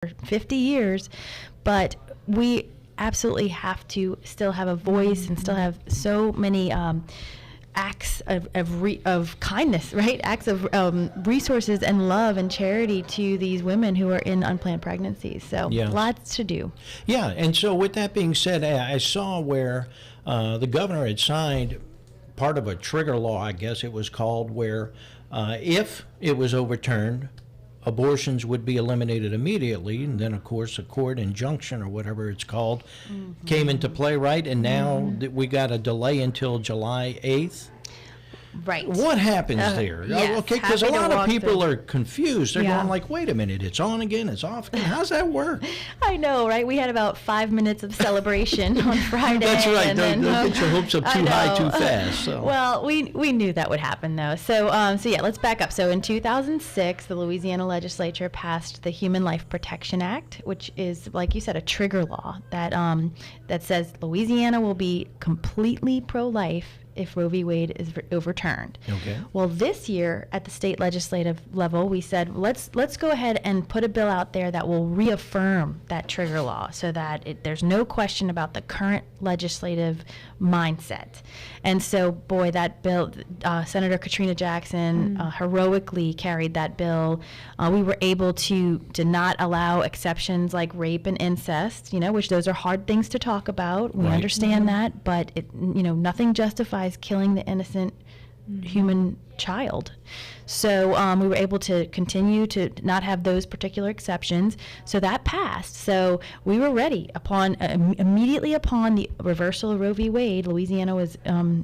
50 years, but we absolutely have to still have a voice and still have so many acts of kindness, right? Acts of resources and love and charity to these women who are in unplanned pregnancies. So lots to do. Yeah, and so with that being said, I saw where the governor had signed part of a trigger law, I guess it was called, where if it was overturned, abortions would be eliminated immediately, and then of course a court injunction or whatever it's called came into play, right? And now we got a delay until July 8th. Right. What happens there? Yes, Okay, because a happy to lot of walk people through. are confused. They're going like, wait a minute, it's on again, it's off again. How's that work? I know, right? We had about 5 minutes of celebration on Friday. That's right. And Don't get your hopes up too high too fast. So. Well, we knew that would happen, though. So yeah, let's back up. So in 2006, the Louisiana legislature passed the Human Life Protection Act, which is, like you said, a trigger law that that says Louisiana will be completely pro-life if Roe v. Wade is overturned. Okay. Well, this year at the state legislative level, we said let's go ahead and put a bill out there that will reaffirm that trigger law, so that there's no question about the current legislative mindset. And so, boy, that bill, Senator Katrina Jackson heroically carried that bill. We were able to not allow exceptions like rape and incest, which those are hard things to talk about. We understand that, but nothing justifies killing the innocent human child. So we were able to continue to not have those particular exceptions. So that passed. So we were ready immediately upon the reversal of Roe v. Wade. Louisiana was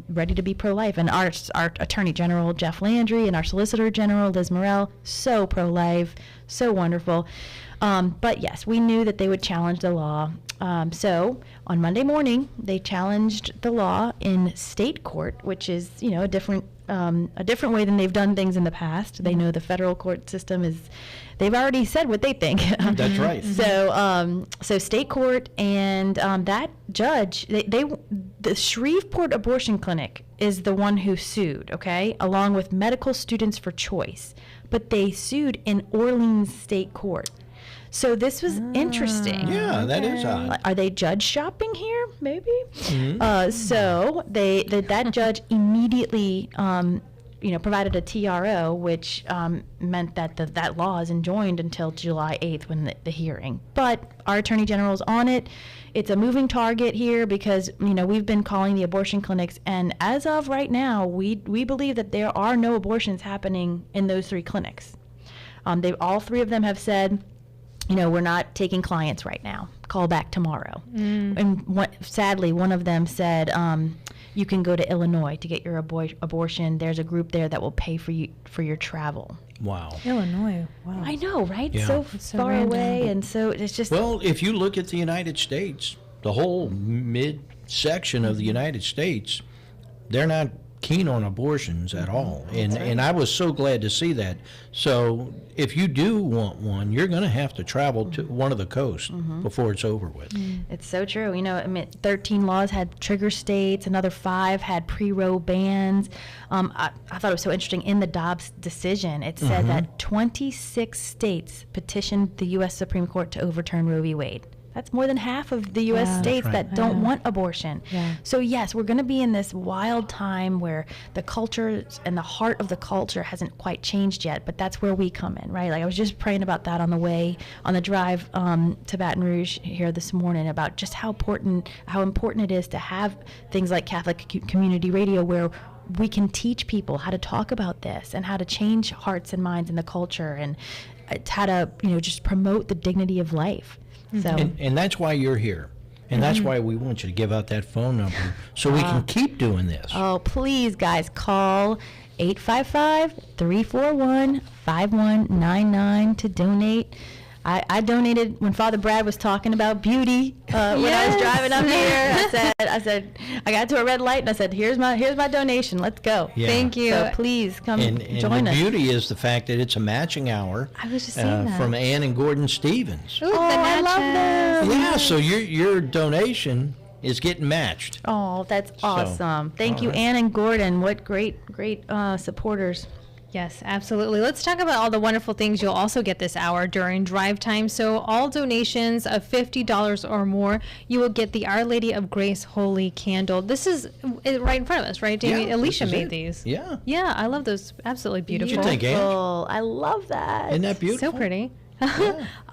ready to be pro-life, and our Attorney General Jeff Landry and our Solicitor General Liz Morrell, so pro-life, so wonderful. But yes, we knew that they would challenge the law. So on Monday morning, they challenged the law in state court, which is, a different way than they've done things in the past. They know the federal court system they've already said what they think. That's right. So state court, and that judge, the Shreveport Abortion Clinic is the one who sued, okay, along with Medical Students for Choice. But they sued in Orleans State Court. So this was interesting. Yeah, that is odd. Are they judge shopping here? Maybe. So that judge immediately, provided a TRO, which meant that that law is enjoined until July 8th when the hearing. But our Attorney General's on it. It's a moving target here because we've been calling the abortion clinics, and as of right now, we believe that there are no abortions happening in those 3 clinics. All 3 of them have said, we're not taking clients right now. Call back tomorrow. And sadly, one of them said, you can go to Illinois to get your abortion. There's a group there that will pay for your travel. Wow. Illinois. Wow. I know, right? Yeah. So so far random. away, and so it's just. Well, if you look at the United States, the whole mid-section of the United States, they're not keen on abortions at all. And I was so glad to see that. So if you do want one, you're going to have to travel to one of the coasts before it's over with. It's so true. 13 laws had trigger states. Another 5 had pre-Roe bans. I thought it was so interesting. In the Dobbs decision, it said that 26 states petitioned the U.S. Supreme Court to overturn Roe v. Wade. That's more than half of the U.S. states that don't want abortion. Yeah. So yes, we're going to be in this wild time where the culture and the heart of the culture hasn't quite changed yet, but that's where we come in, right? Like I was just praying about that on the drive to Baton Rouge here this morning, about just how important it is to have things like Catholic Community Radio, where we can teach people how to talk about this and how to change hearts and minds in the culture, and how to just promote the dignity of life. So. And that's why you're here. And that's why we want you to give out that phone number so we can keep doing this. Oh, please, guys, call 855-341-5199 to donate. I donated when Father Brad was talking about beauty when I was driving up here. I said, I got to a red light and I said, here's my donation. Let's go. Yeah. Thank you. So please come join the us. beauty is the fact that it's a matching hour. I was just saying that. From Ann and Gordon Stevens. Ooh, I love them. Yeah, so your donation is getting matched. Oh, that's awesome. Thank you, right. Ann and Gordon. What great supporters. Yes, absolutely. Let's talk about all the wonderful things you'll also get this hour during drive time. So all donations of $50 or more, you will get the Our Lady of Grace Holy Candle. This is right in front of us, right, Jamie? Yeah, Alicia this is made it. these. Yeah. Yeah, I love those. Absolutely beautiful. You think, Ange? I love that. Isn't that beautiful? So pretty.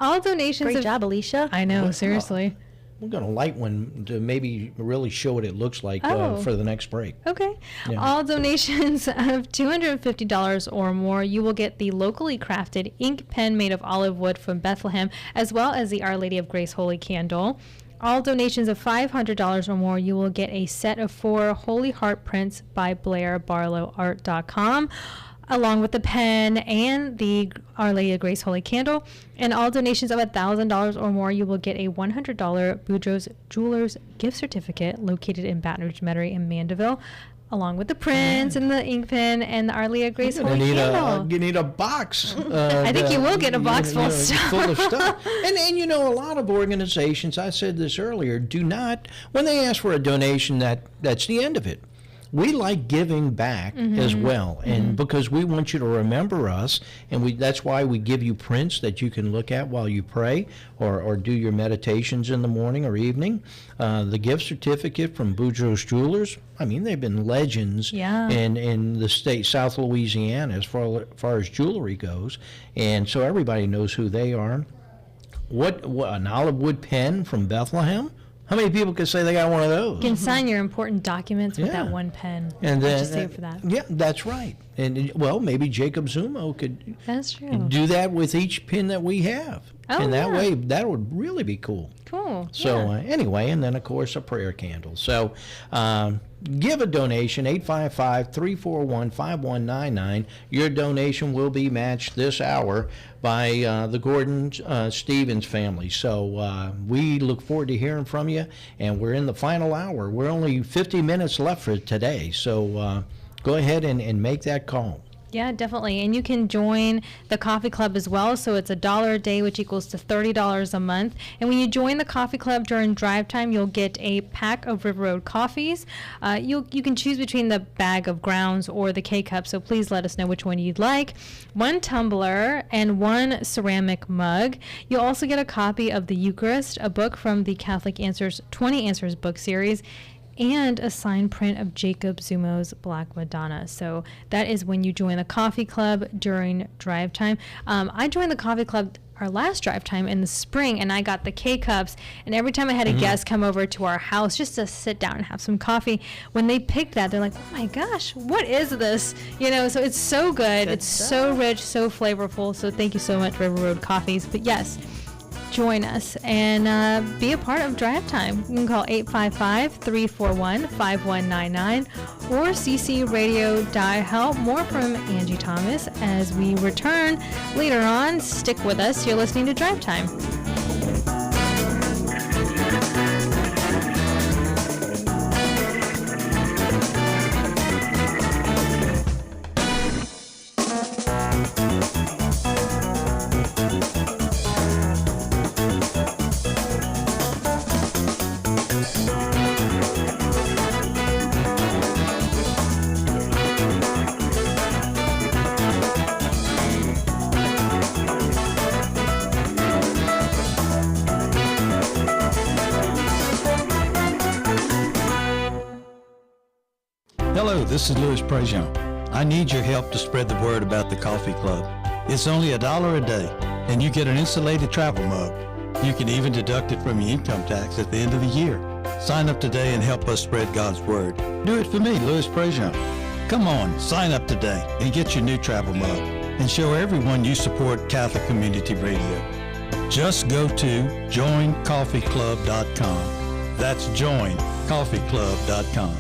All donations Great of... job, Alicia. I know, seriously. We're going to light one to maybe really show what it looks like Oh. for the next break. Okay. Yeah. All donations of $250 or more, you will get the locally crafted ink pen made of olive wood from Bethlehem, as well as the Our Lady of Grace Holy Candle. All donations of $500 or more, you will get a set of 4 Holy Heart prints by BlairBarlowArt.com, along with the pen and the Our Lady of Grace Holy Candle. And all donations of $1,000 or more, you will get a $100 Boudreaux's Jewelers gift certificate located in Baton Rouge, Metairie, and Mandeville, along with the prints and the ink pen and the Our Lady of Grace You're Holy gonna Candle. you need a box. I think you will get a box full of stuff. Full of stuff. And a lot of organizations, I said this earlier, do not, when they ask for a donation, that's the end of it. We like giving back as well, and because we want you to remember us, and that's why we give you prints that you can look at while you pray or do your meditations in the morning or evening. The gift certificate from Boudreaux's Jewelers, I mean, they've been legends in the state, South Louisiana, as far as jewelry goes, and so everybody knows who they are. What an olive wood pen from Bethlehem? How many people can say they got one of those? You can sign your important documents with Yeah. that one pen. And I'll then, just save for that. Yeah, that's right. And well, maybe Jacob Zumo could That's true. do that with each pin that we have. Oh, and that yeah. way, that would really be cool. Cool. So yeah. Anyway, and then of course a prayer candle. So give a donation, 855-341-5199. Your donation will be matched this hour by the Gordon Stevens family. So we look forward to hearing from you, and we're in the final hour. We're only 50 minutes left for today, so go ahead and make that call. Yeah, definitely. And you can join the coffee club as well. So it's $1 a day, which equals to $30 a month. And when you join the coffee club during drive time, you'll get a pack of River Road coffees. You can choose between the bag of grounds or the K-cup. So please let us know which one you'd like. 1 tumbler and 1 ceramic mug. You'll also get a copy of the Eucharist, a book from the Catholic Answers 20 Answers book series, and a signed print of Jacob Zumo's Black Madonna. So that is when you join the coffee club during drive time. I joined the coffee club our last drive time in the spring, and I got the K-cups, and every time I had a guest come over to our house just to sit down and have some coffee, when they picked that, they're like, oh my gosh, what is this? So it's so good. It's so rich, so flavorful. So thank you so much, River Road Coffees. But yes, join us and be a part of drive time. You can call 855-341-5199 or ccradio.help. More from Angie Thomas as we return later on. Stick with us. You're listening to Drive Time. Hello, this is Louis Prejean. I need your help to spread the word about the Coffee Club. It's only $1 a day, and you get an insulated travel mug. You can even deduct it from your income tax at the end of the year. Sign up today and help us spread God's word. Do it for me, Louis Prejean. Come on, sign up today and get your new travel mug, and show everyone you support Catholic Community Radio. Just go to joincoffeeclub.com. That's joincoffeeclub.com.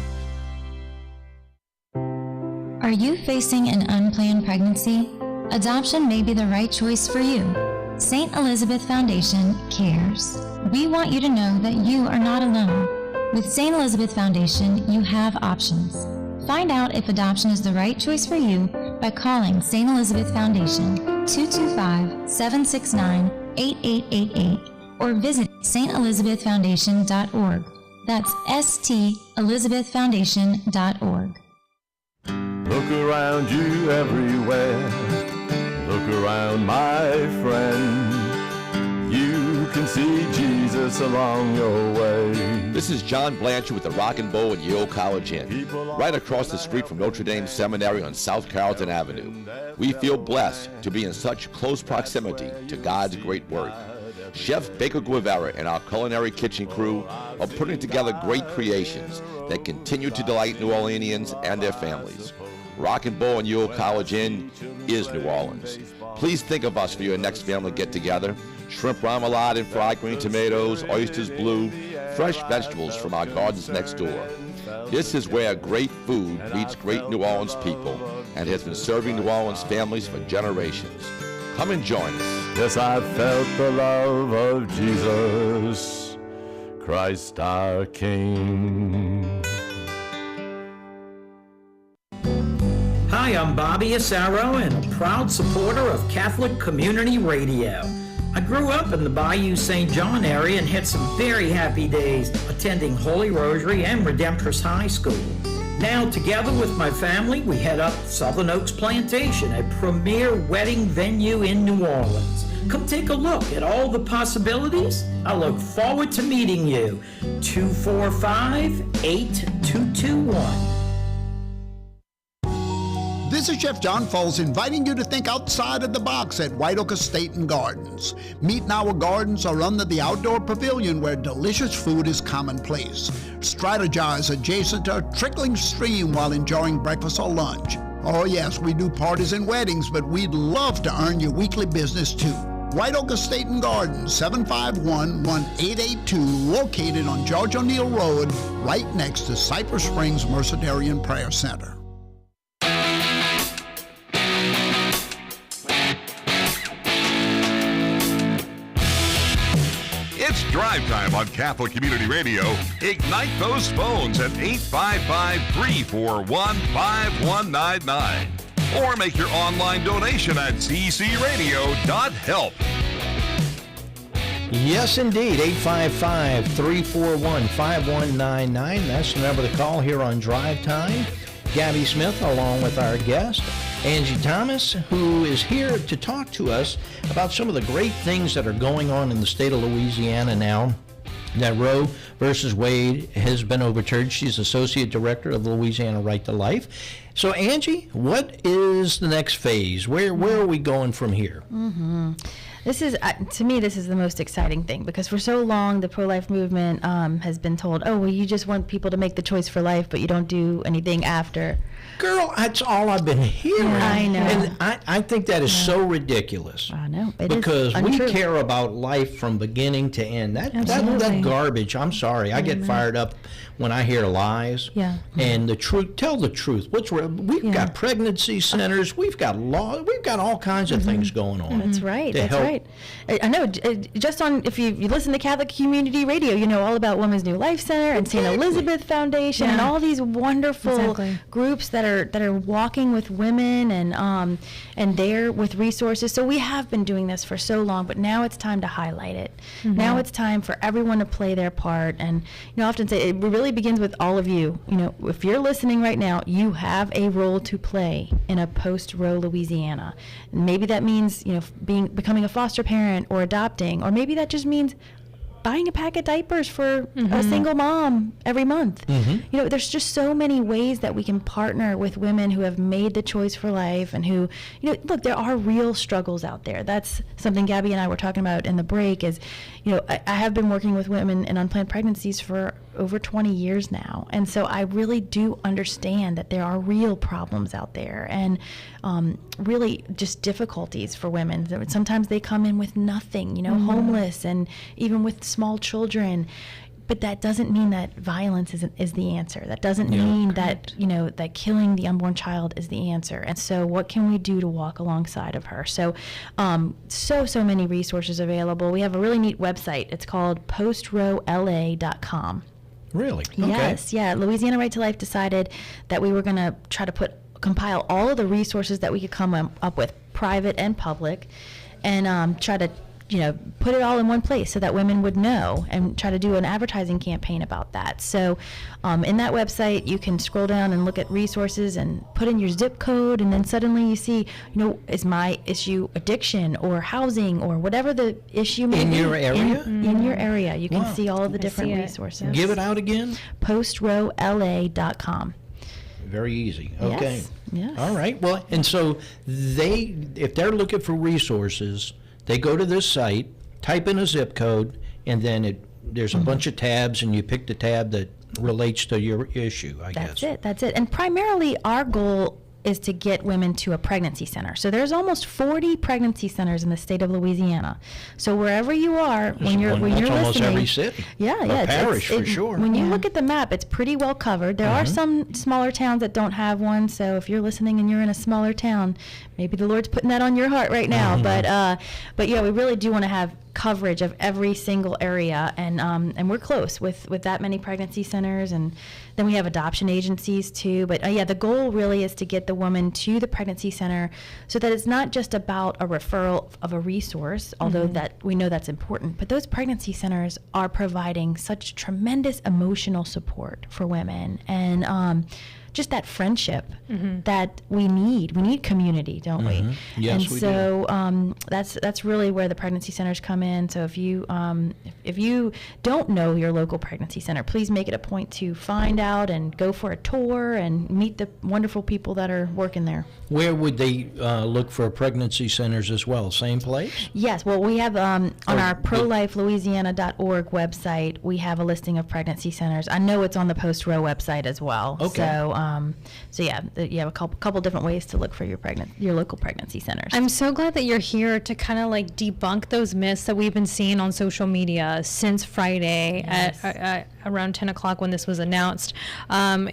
Are you facing an unplanned pregnancy? Adoption may be the right choice for you. St. Elizabeth Foundation cares. We want you to know that you are not alone. With St. Elizabeth Foundation, you have options. Find out if adoption is the right choice for you by calling St. Elizabeth Foundation 225-769-8888 or visit stelizabethfoundation.org. That's stelizabethfoundation.org. Look around you everywhere. Look around, my friend. You can see Jesus along your way. This is John Blanchard with the Rock and Bowl at Yale College Inn, right across the street from Notre Dame Seminary on South Carrollton Avenue. We feel blessed to be in such close proximity to God's great work. Chef Baker Guevara and our culinary kitchen crew are putting together great creations that continue to delight New Orleanians and their families. Rock and Bowl and Yale College Inn is New Orleans. Please think of us for your next family get-together. Shrimp remoulade and fried green tomatoes, oysters blue, fresh vegetables from our gardens next door. This is where great food meets great New Orleans people and has been serving New Orleans families for generations. Come and join us. Yes, I felt the love of Jesus, Christ our King. Hi, I'm Bobby Asaro and a proud supporter of Catholic Community Radio. I grew up in the Bayou St. John area and had some very happy days attending Holy Rosary and Redemptorist High School. Now, together with my family, we head up Southern Oaks Plantation, a premier wedding venue in New Orleans. Come take a look at all the possibilities. I look forward to meeting you. 245-8221. This is Chef John Foles inviting you to think outside of the box at White Oak Estate and Gardens. Meet in our gardens or under the outdoor pavilion where delicious food is commonplace. Strategize adjacent to a trickling stream while enjoying breakfast or lunch. Oh yes, we do parties and weddings, but we'd love to earn your weekly business too. White Oak Estate and Gardens, 751-1882, located on George O'Neill Road, right next to Cypress Springs Mercedarian Prayer Center. It's drive time on Catholic Community Radio. Ignite those phones at 855-341-5199. Or make your online donation at ccradio.help. Yes, indeed. 855-341-5199. That's the number to call here on Drive Time. Gabby Smith, along with our guest, Angie Thomas, who is here to talk to us about some of the great things that are going on in the state of Louisiana now that Roe versus Wade has been overturned. She's Associate Director of the Louisiana Right to Life. So, Angie, what is the next phase? Where are we going from here? Mm-hmm. This is, to me, this is the most exciting thing, because for so long the pro-life movement has been told, oh, well, you just want people to make the choice for life, but you don't do anything after. Girl, that's all I've been hearing. Yeah, I know. And I think that is so ridiculous. I know. It because is we untrue. care about life from beginning to end. Absolutely. That garbage, I'm sorry. I get fired up when I hear lies. Yeah. And the truth, tell the truth. What's real? We've got pregnancy centers, we've got law, we've got all kinds of things going on. That's right. to That's help. right. I know. Just on, if you listen to Catholic Community Radio, you know all about Women's New Life Center and St. Elizabeth Foundation and all these wonderful groups that are walking with women and there with resources. So we have been doing this for so long, but now it's time to highlight it. Now it's time for everyone to play their part. And I often say it really begins with all of you. If you're listening right now, you have a role to play in a post-Roe Louisiana. And maybe that means becoming a foster parent or adopting, or maybe that just means buying a pack of diapers for a single mom every month. There's just so many ways that we can partner with women who have made the choice for life and who, look, there are real struggles out there. That's something Gabby and I were talking about in the break is, I have been working with women in unplanned pregnancies for over 20 years now. And so I really do understand that there are real problems out there and really just difficulties for women. Sometimes they come in with nothing, homeless and even with small children. But that doesn't mean that violence is the answer. That doesn't mean that, that killing the unborn child is the answer. And so what can we do to walk alongside of her? So, so many resources available. We have a really neat website. It's called postroela.com. Really? Yes, yeah. Louisiana Right to Life decided that we were going to try to compile all of the resources that we could come up with, private and public, and try to put it all in one place so that women would know, and try to do an advertising campaign about that. So in that website, you can scroll down and look at resources and put in your zip code, and then suddenly you see, is my issue addiction or housing or whatever the issue may In be. your area? In your area. You can Wow. see all of the I different see it. resources. Give it out again. PostRowLA.com. Very easy. Okay. Yes, yes. All right. Well, and so if they're looking for resources, they go to this site, type in a zip code, and then there's a bunch of tabs, and you pick the tab that relates to your issue, I guess. That's it. And primarily our goal is to get women to a pregnancy center. So there's almost 40 pregnancy centers in the state of Louisiana. So wherever you are, when you're That's almost listening, every city. yeah, Or yeah, parish, for sure. When you look at the map, it's pretty well covered. There are some smaller towns that don't have one. So if you're listening and you're in a smaller town, maybe the Lord's putting that on your heart right now. But yeah, we really do want to have coverage of every single area, and we're close with that many pregnancy centers, and then we have adoption agencies too. But yeah, the goal really is to get the woman to the pregnancy center so that it's not just about a referral of a resource, although that we know that's important, but those pregnancy centers are providing such tremendous emotional support for women, and just that friendship that we need. We need community, don't we? Yes, and we so that's really where the pregnancy centers come in. So if you don't know your local pregnancy center, please make it a point to find out and go for a tour and meet the wonderful people that are working there. Where would they look for pregnancy centers as well? Same place? Yes, well, we have on our prolifelouisiana.org website, we have a listing of pregnancy centers. I know it's on the Post Row website as well. Okay. So yeah, you have a couple different ways to look for your local pregnancy centers. I'm so glad that you're here to kind of like debunk those myths that we've been seeing on social media since Friday at around 10 o'clock when this was announced. Or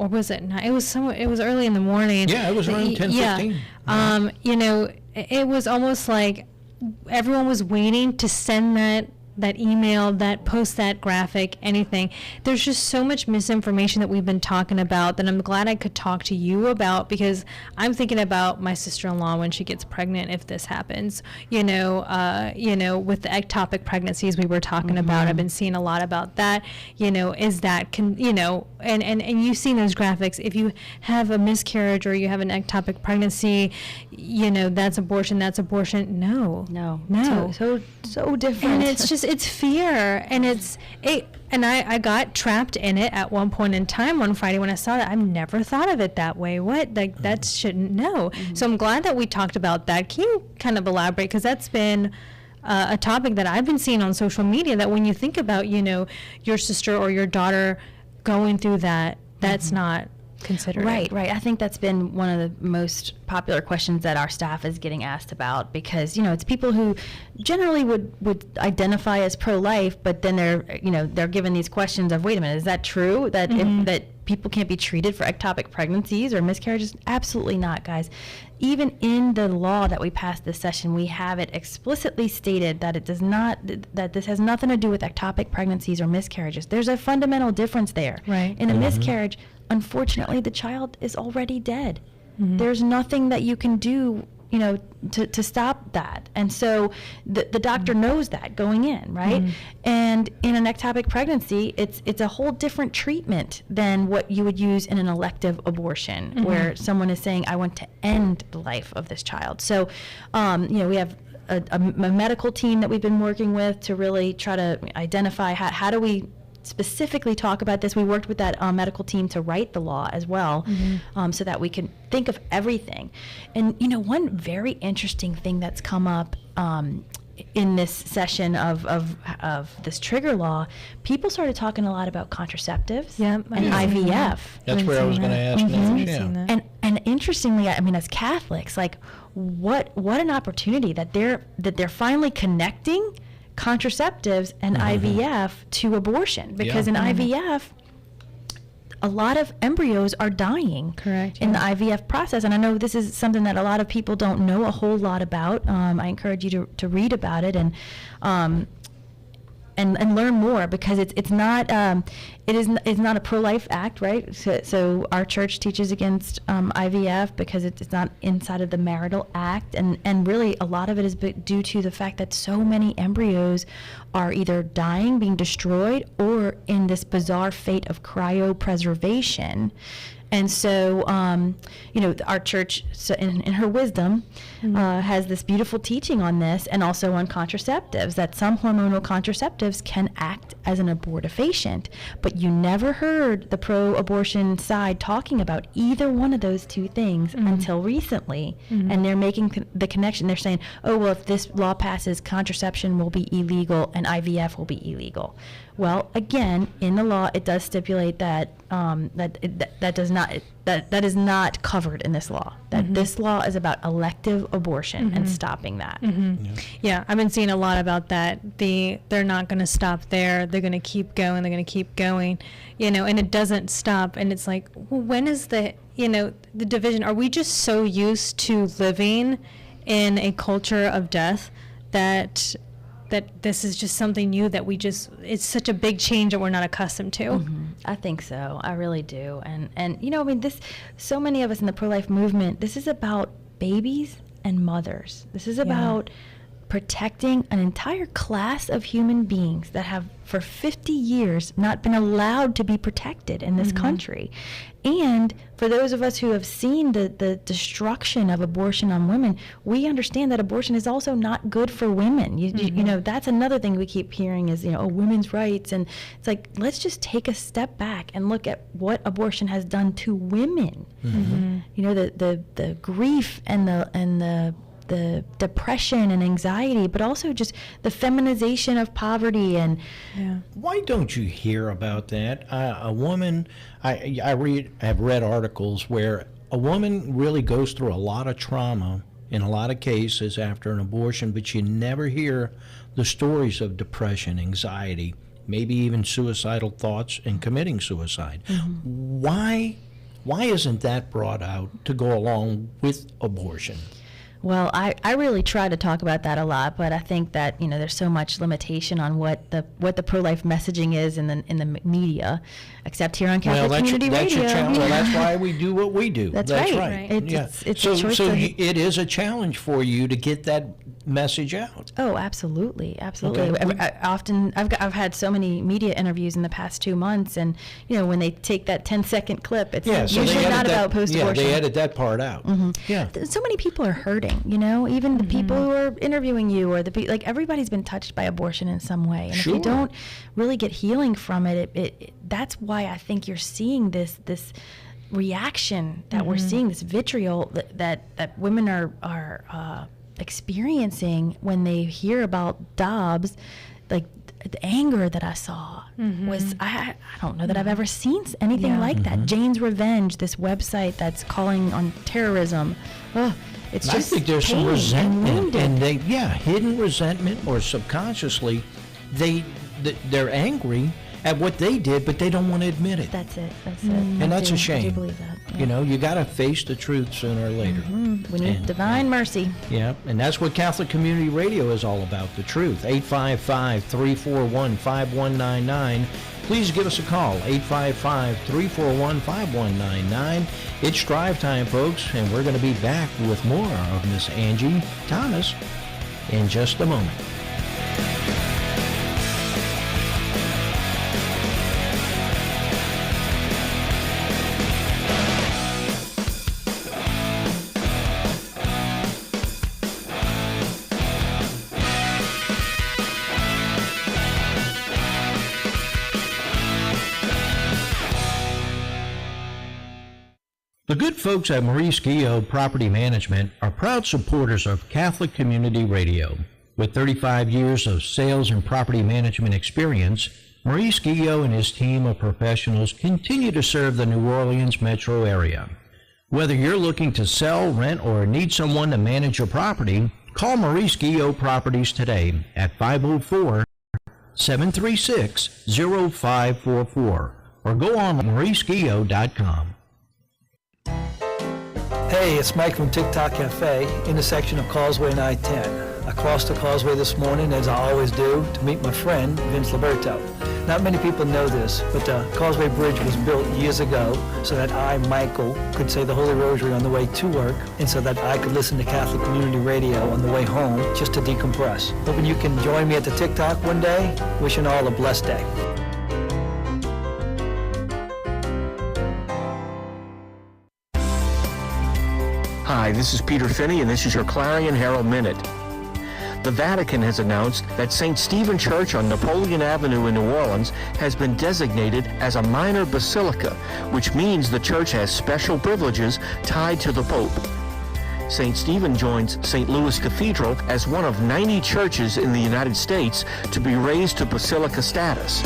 was it not? It was early in the morning. Yeah, it was around 10:15. Yeah. It was almost like everyone was waiting to send that email, that post, that graphic, anything. There's just so much misinformation that we've been talking about that I'm glad I could talk to you about, because I'm thinking about my sister-in-law when she gets pregnant if this happens. With the ectopic pregnancies we were talking about, I've been seeing a lot about that. Is that and you've seen those graphics. If you have a miscarriage or you have an ectopic pregnancy, that's abortion. No. So different. And it's fear, and I got trapped in it at one point in time one Friday when I saw that. I've never thought of it that way. That shouldn't know. So I'm glad that we talked about that. Can you kind of elaborate, because that's been a topic that I've been seeing on social media, that when you think about your sister or your daughter going through that's not considered. Right. I think that's been one of the most popular questions that our staff is getting asked about, because it's people who generally would identify as pro-life, but then they're given these questions of, wait a minute, is that true that that people can't be treated for ectopic pregnancies or miscarriages? Absolutely not, guys. Even in the law that we passed this session, we have it explicitly stated that it does not, that this has nothing to do with ectopic pregnancies or miscarriages. There's a fundamental difference there. Right. In a miscarriage, unfortunately, the child is already dead. There's nothing that you can do, to stop that. And so the doctor knows that going in, right? And in an ectopic pregnancy, it's a whole different treatment than what you would use in an elective abortion, where someone is saying, I want to end the life of this child. So, we have a medical team that we've been working with to really try to identify how do we specifically talk about this. We worked with that medical team to write the law as well, so that we can think of everything. And one very interesting thing that's come up in this session of this trigger law, people started talking a lot about contraceptives and IVF. That's where I was going to ask next. Yeah. And interestingly, I mean, as Catholics, like what an opportunity that they're finally connecting contraceptives and IVF to abortion, because in IVF, a lot of embryos are dying. Correct. In the IVF process. And I know this is something that a lot of people don't know a whole lot about. I encourage you to read about it. And and learn more, because it's not it's not a pro-life act, right? So our church teaches against IVF because it's not inside of the marital act, and really a lot of it is due to the fact that so many embryos are either dying, being destroyed, or in this bizarre fate of cryopreservation. And so, our church, in her wisdom, has this beautiful teaching on this, and also on contraceptives, that some hormonal contraceptives can act as an abortifacient. But you never heard the pro-abortion side talking about either one of those two things until recently. And they're making the connection. They're saying, oh, well, if this law passes, contraception will be illegal and IVF will be illegal. Well, again, in the law, it does stipulate that that is not covered in this law. That this law is about elective abortion and stopping that. Yeah, I've been seeing a lot about that. They're not going to stop there. They're going to keep going. They're going to keep going, and it doesn't stop. And it's like, well, when is the division? Are we just so used to living in a culture of death that this is just something new that it's such a big change that we're not accustomed to? I think so. I really do. And so many of us in the pro-life movement, this is about babies and mothers. This is about protecting an entire class of human beings that have for 50 years not been allowed to be protected in this country. And for those of us who have seen the destruction of abortion on women, we understand that abortion is also not good for women. That's another thing we keep hearing is, women's rights. And it's like, let's just take a step back and look at what abortion has done to women. The grief and the depression and anxiety, but also just the feminization of poverty. And why don't you hear about that? A woman, have read articles where a woman really goes through a lot of trauma in a lot of cases after an abortion, but you never hear the stories of depression, anxiety, maybe even suicidal thoughts and committing suicide. Why isn't that brought out to go along with abortion? Well, I really try to talk about that a lot, but I think that there's so much limitation on what the pro-life messaging is in the media, except here on Catholic Community Radio. Well, that's why we do what we do. That's right. It's a choice. So it is a challenge for you to get that message out. Oh, absolutely. Okay. I've had so many media interviews in the past 2 months, and when they take that 10-second clip, it's usually not about post-abortion. Yeah, they edit that part out. Yeah. So many people are hurting. Even the people who are interviewing you, or everybody's been touched by abortion in some way. And if you don't really get healing from it, that's why I think you're seeing this reaction that we're seeing, this vitriol that women are experiencing when they hear about Dobbs. Like, the anger that I saw was, I don't know that I've ever seen anything like that. Jane's Revenge, this website that's calling on terrorism. It's just I think there's some resentment, and hidden resentment, or subconsciously, they're angry at what they did, but they don't want to admit it. That's it. And that's a shame. I do believe that. Yeah. You got to face the truth sooner or later. We need divine mercy. Yeah, and that's what Catholic Community Radio is all about, the truth. 855-341-5199. Please give us a call, 855-341-5199. It's drive time, folks, and we're going to be back with more of Miss Angie Thomas in just a moment. The good folks at Maurice Guillot Property Management are proud supporters of Catholic Community Radio. With 35 years of sales and property management experience, Maurice Guillot and his team of professionals continue to serve the New Orleans metro area. Whether you're looking to sell, rent, or need someone to manage your property, call Maurice Guillot Properties today at 504-736-0544 or go on mauriceguillot.com. Hey, it's Mike from TikTok Cafe, intersection of Causeway and I-10. A crossed the causeway this morning, as I always do, to meet my friend, Vince Liberto. Not many people know this, but the Causeway Bridge was built years ago so that I, Michael, could say the Holy Rosary on the way to work, and so that I could listen to Catholic Community Radio on the way home just to decompress. Hoping you can join me at the TikTok one day. Wishing all a blessed day. Hi, this is Peter Finney, and this is your Clarion Herald Minute. The Vatican has announced that St. Stephen Church on Napoleon Avenue in New Orleans has been designated as a minor basilica, which means the church has special privileges tied to the Pope. St. Stephen joins St. Louis Cathedral as one of 90 churches in the United States to be raised to basilica status.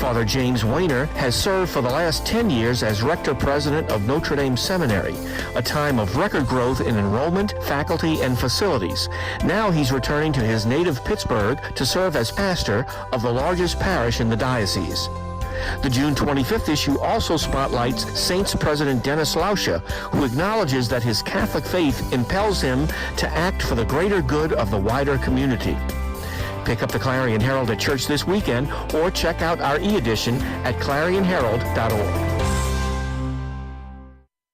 Father James Weiner has served for the last 10 years as rector-president of Notre Dame Seminary, a time of record growth in enrollment, faculty, and facilities. Now he's returning to his native Pittsburgh to serve as pastor of the largest parish in the diocese. The June 25th issue also spotlights Saints President Dennis Lauscha, who acknowledges that his Catholic faith impels him to act for the greater good of the wider community. Pick up the Clarion Herald at church this weekend or check out our e-edition at clarionherald.org.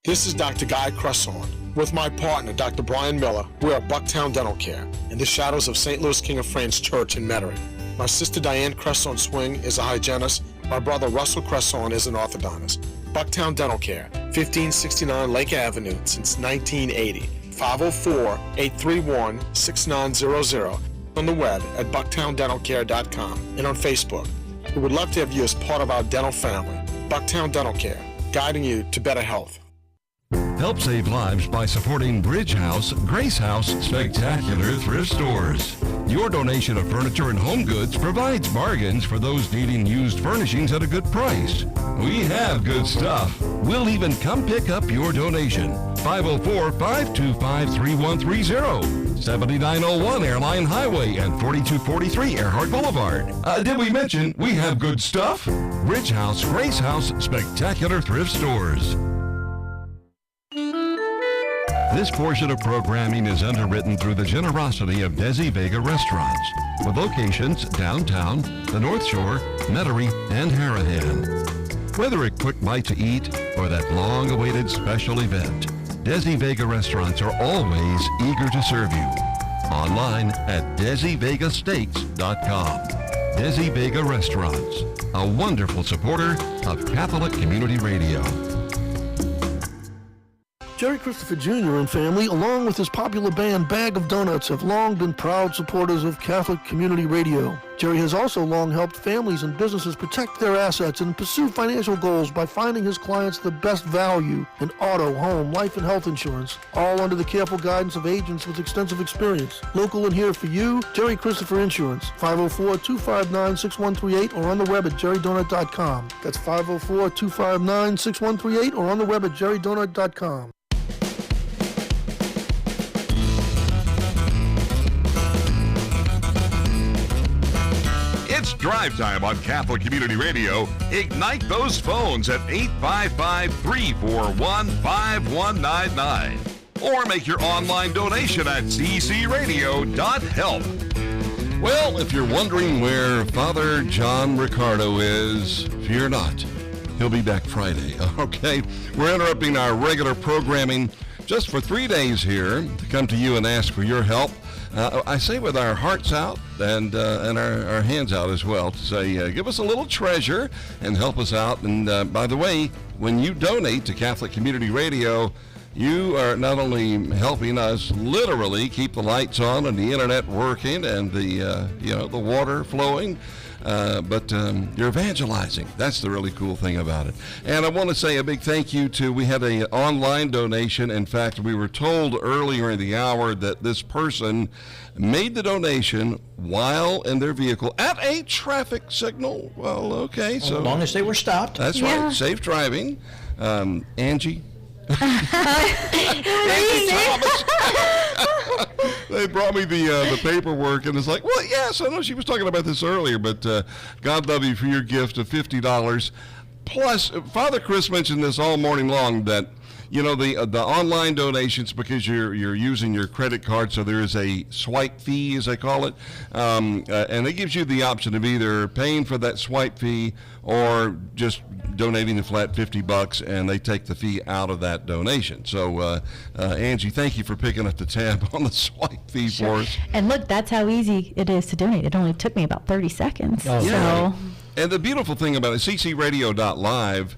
This is Dr. Guy Cresson. With my partner, Dr. Brian Miller, we're at Bucktown Dental Care in the shadows of St. Louis King of France Church in Metairie. My sister Diane Cresson Swing is a hygienist. My brother Russell Cresson is an orthodontist. Bucktown Dental Care, 1569 Lake Avenue since 1980. 504-831-6900. On the web at bucktowndentalcare.com and on Facebook. We would love to have you as part of our dental family. Bucktown Dental Care, guiding you to better health. Help save lives by supporting Bridge House, Grace House Spectacular Thrift Stores. Your donation of furniture and home goods provides bargains for those needing used furnishings at a good price. We have good stuff. We'll even come pick up your donation. 504-525-3130. 7901 Airline Highway and 4243 Earhart Boulevard. Did we mention we have good stuff? Bridge House, Grace House Spectacular Thrift Stores. This portion of programming is underwritten through the generosity of Desi Vega Restaurants, with locations downtown, the North Shore, Metairie, and Harahan. Whether a quick bite to eat or that long-awaited special event, Desi Vega Restaurants are always eager to serve you. Online at DesiVegaSteaks.com. Desi Vega Restaurants, a wonderful supporter of Catholic Community Radio. Jerry Christopher Jr. and family, along with his popular band Bag of Donuts, have long been proud supporters of Catholic Community Radio. Jerry has also long helped families and businesses protect their assets and pursue financial goals by finding his clients the best value in auto, home, life, and health insurance, all under the careful guidance of agents with extensive experience. Local and here for you, Jerry Christopher Insurance, 504-259-6138 or on the web at jerrydonut.com. That's 504-259-6138 or on the web at jerrydonut.com. It's drive time on Catholic Community Radio. Ignite those phones at 855-341-5199. Or make your online donation at ccradio.help. Well, if you're wondering where Father John Ricardo is, fear not. He'll be back Friday, okay? We're interrupting our regular programming just for 3 days here to come to you and ask for your help. I say with our hearts out and our hands out as well to say, give us a little treasure and help us out. And by the way, when you donate to Catholic Community Radio, you are not only helping us literally keep the lights on and the internet working and the the water flowing, but you're evangelizing. That's the really cool thing about it. And I want to say a big thank you to, we had an online donation. In fact, we were told earlier in the hour that this person made the donation while in their vehicle at a traffic signal. Well, okay. So as long as they were stopped. That's right. Safe driving. Angie. Angie Thomas. They brought me the paperwork, and it's like, well, yes, I know she was talking about this earlier, but God love you for your gift of $50. Plus, Father Chris mentioned this all morning long, that you know, the online donations, because you're using your credit card, so there is a swipe fee, as they call it, and it gives you the option of either paying for that swipe fee or just donating the flat $50, and they take the fee out of that donation. So, Angie, thank you for picking up the tab on the swipe fee for us. And look, that's how easy it is to donate. It only took me about 30 seconds. Oh, Yeah. So And the beautiful thing about it, ccradio.live,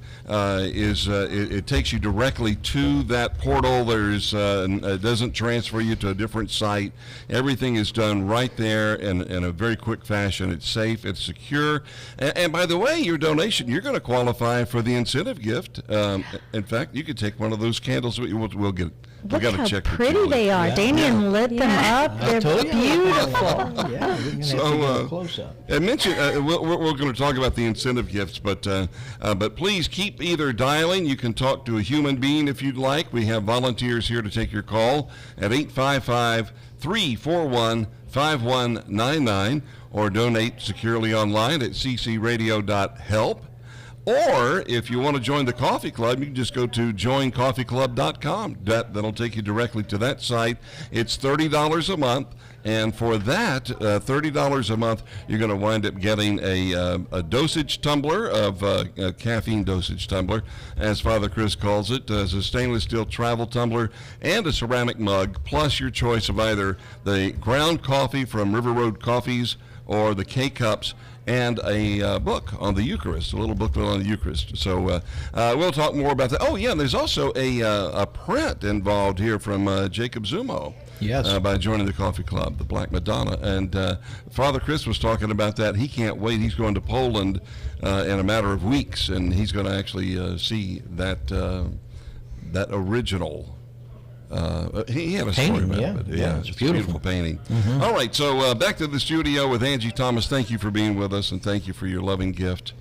is it takes you directly to that portal. There's it doesn't transfer you to a different site. Everything is done right there in a very quick fashion. It's safe, it's secure. And by the way, your donation, you're going to qualify for the incentive gift. In fact, you could take one of those candles. We'll get. look Got to how check the pretty chili. they are. Yeah. Damien lit them up. I They're told you. beautiful. Yeah, we're going to So, have to get a close-up. I mentioned we're going to talk about the incentive gifts, but please keep either dialing. You can talk to a human being if you'd like. We have volunteers here to take your call at 855-341-5199, or donate securely online at ccradio.help. Or if you want to join the coffee club, you can just go to joincoffeeclub.com. That'll take you directly to that site. It's $30 a month. And for that, $30 a month, you're going to wind up getting a dosage tumbler of a caffeine dosage tumbler, as Father Chris calls it. It's a stainless steel travel tumbler and a ceramic mug, plus your choice of either the ground coffee from River Road Coffees or the K-Cups, and a book on the Eucharist, a little booklet on the Eucharist. So we'll talk more about that. Oh, yeah, and there's also a print involved here from Jacob Zumo. Yes. By joining the coffee club, the Black Madonna. And Father Chris was talking about that. He can't wait. He's going to Poland in a matter of weeks, and he's going to actually see that original. He had a story Painting, about yeah. it. Yeah, It's it's a beautiful painting. All right, so back to the studio with Angie Thomas. Thank you for being with us, and thank you for your loving gift.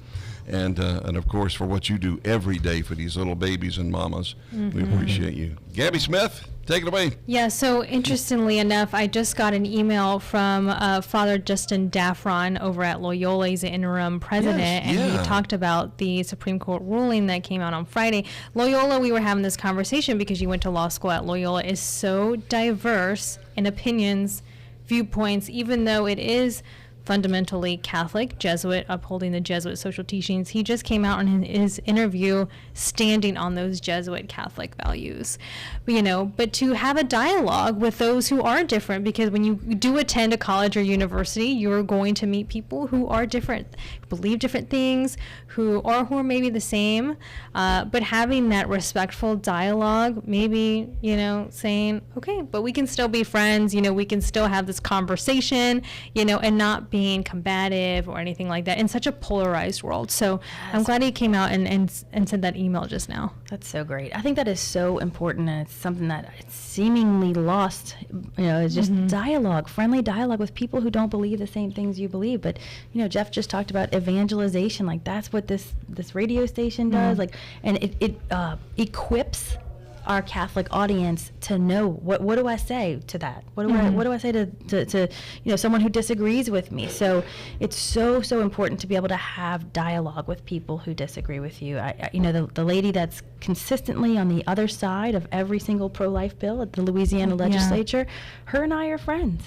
And of course, for what you do every day for these little babies and mamas. We appreciate you. Gabby Smith, take it away. Yeah, so interestingly enough, I just got an email from Father Justin Daffron over at Loyola. He's the interim president, and he talked about the Supreme Court ruling that came out on Friday. Loyola, we were having this conversation because you went to law school at Loyola, is so diverse in opinions, viewpoints, even though it is fundamentally Catholic, Jesuit, upholding the Jesuit social teachings. He just came out in his interview standing on those Jesuit Catholic values. But to have a dialogue with those who are different, because when you do attend a college or university, you're going to meet people who are different, believe different things, who are maybe the same, but having that respectful dialogue, maybe, saying, okay, but we can still be friends, we can still have this conversation, and not being combative or anything like that in such a polarized world. So I'm glad he came out and sent that email just now. That's so great. I think that is so important, and it's something that it's seemingly lost. It's just dialogue, friendly dialogue with people who don't believe the same things you believe. But Jeff just talked about evangelization. Like, that's what this radio station does. Like, and it equips our Catholic audience to know what do I say to that? What do I say to someone who disagrees with me? So it's so important to be able to have dialogue with people who disagree with you. The lady that's consistently on the other side of every single pro-life bill at the Louisiana legislature, her and I are friends.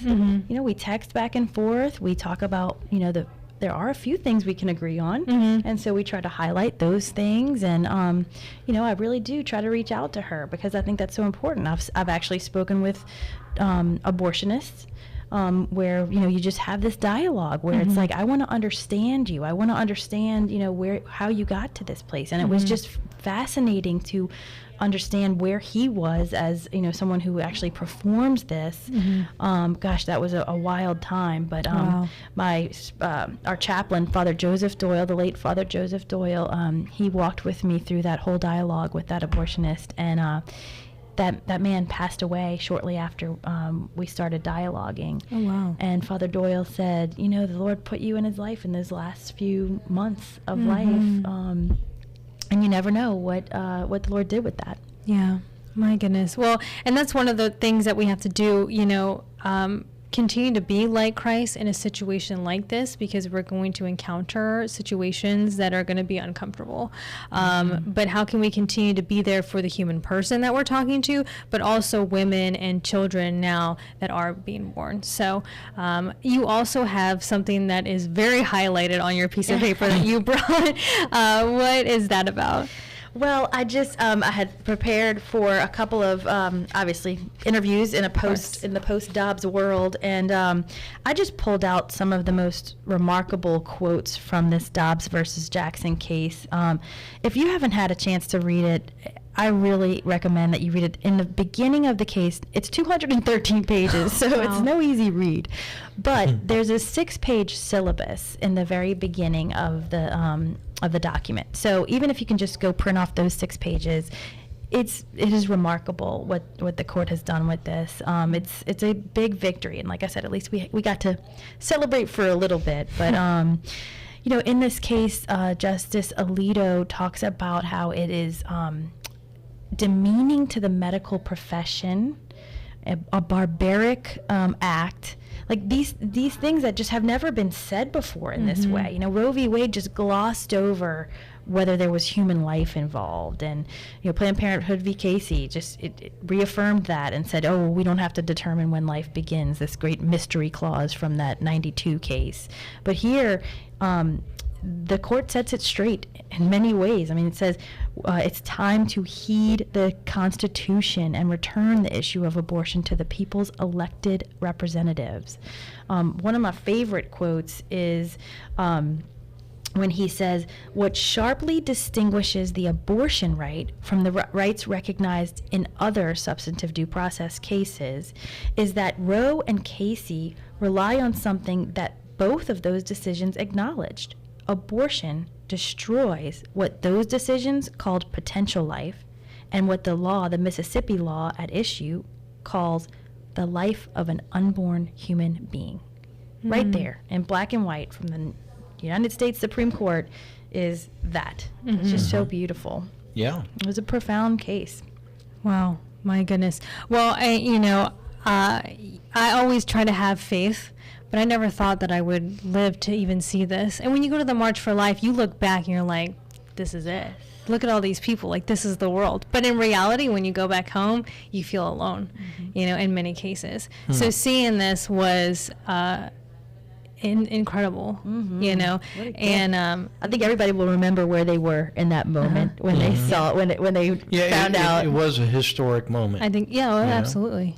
We text back and forth. We talk about there are a few things we can agree on, and so we try to highlight those things. And I really do try to reach out to her because I think that's so important. I've actually spoken with abortionists where you just have this dialogue where it's like, I want to understand you. I want to understand how you got to this place. And it was just fascinating to understand where he was as someone who actually performs this. Gosh, that was a wild time. But our chaplain, Father Joseph Doyle, the late Father Joseph Doyle, he walked with me through that whole dialogue with that abortionist, and that man passed away shortly after we started dialoguing. Oh, wow. And Father Doyle said, the Lord put you in his life in those last few months of life, and you never know what the Lord did with that. Yeah, my goodness. Well, and that's one of the things that we have to do, continue to be like Christ in a situation like this, because we're going to encounter situations that are going to be uncomfortable. But how can we continue to be there for the human person that we're talking to, but also women and children now that are being born? So you also have something that is very highlighted on your piece of paper that you brought. What is that about? Well, I just I had prepared for a couple of obviously interviews in the post Dobbs world, and I just pulled out some of the most remarkable quotes from this Dobbs versus Jackson case. If you haven't had a chance to read it, I really recommend that you read it. In the beginning of the case, it's 213 pages, so it's no easy read. But there's a 6-page syllabus in the very beginning of the document. So even if you can just go print off those 6 pages, it is remarkable what the court has done with this. It's a big victory, and like I said, at least we got to celebrate for a little bit. But in this case, Justice Alito talks about how it is demeaning to the medical profession, a barbaric act. Like these things that just have never been said before in this way. Roe v. Wade just glossed over whether there was human life involved, and Planned Parenthood v. Casey it reaffirmed that and said, oh, we don't have to determine when life begins, this great mystery clause from that 92 case. But here, the court sets it straight in many ways. I mean, it says it's time to heed the Constitution and return the issue of abortion to the people's elected representatives. One of my favorite quotes is when he says, what sharply distinguishes the abortion right from the rights recognized in other substantive due process cases is that Roe and Casey rely on something that both of those decisions acknowledged. Abortion destroys what those decisions called potential life and what the Mississippi law at issue calls the life of an unborn human being. Right there in black and white from the United States Supreme Court is that. It's just so beautiful. Yeah. It was a profound case. Wow, my goodness. Well, I always try to have faith, but I never thought that I would live to even see this. And when you go to the March for Life, you look back and you're like, this is it. Look at all these people, like this is the world. But in reality, when you go back home, you feel alone, in many cases. So seeing this was incredible, and I think everybody will remember where they were in that moment when they saw when they found out. It was a historic moment. I think, absolutely.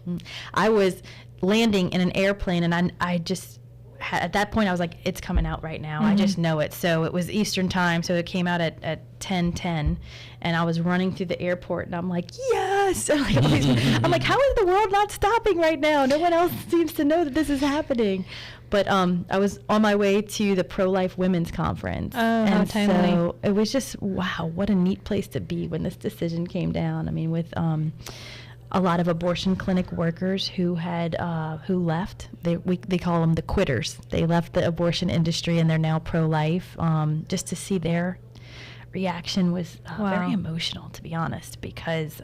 I was landing in an airplane, and I just at that point I was like, it's coming out right now. I just know it. So it was Eastern time, so it came out at 10:10, and I was running through the airport, and I'm like, yes. I'm like, how is the world not stopping right now? No one else seems to know that this is happening. But I was on my way to the pro-life women's conference. Oh, how timely. So it was just, wow, what a neat place to be when this decision came down. I mean, with a lot of abortion clinic workers who had who left. They call them the quitters. They left the abortion industry and they're now pro-life. Just to see their reaction was very emotional, to be honest, because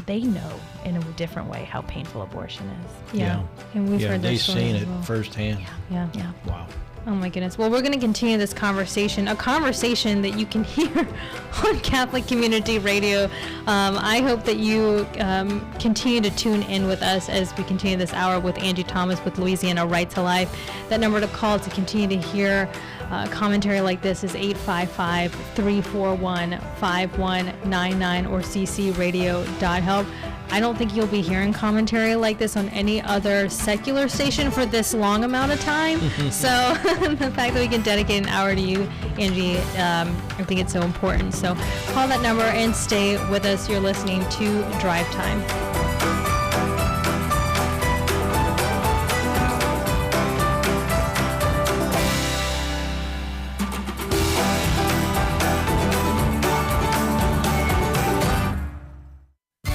they know in a different way how painful abortion is. Yeah. And we've heard they've those stories seen as it well. firsthand. Yeah. Wow. Oh my goodness. Well, we're going to continue this conversation, a conversation that you can hear on Catholic Community Radio. I hope that you continue to tune in with us as we continue this hour with Angie Thomas with Louisiana Right to Life. That number to call to continue to hear commentary like this is 855-341-5199 or ccradio.help. I don't think you'll be hearing commentary like this on any other secular station for this long amount of time. So the fact that we can dedicate an hour to you, Angie, I think it's so important. So call that number and stay with us. You're listening to Drive Time.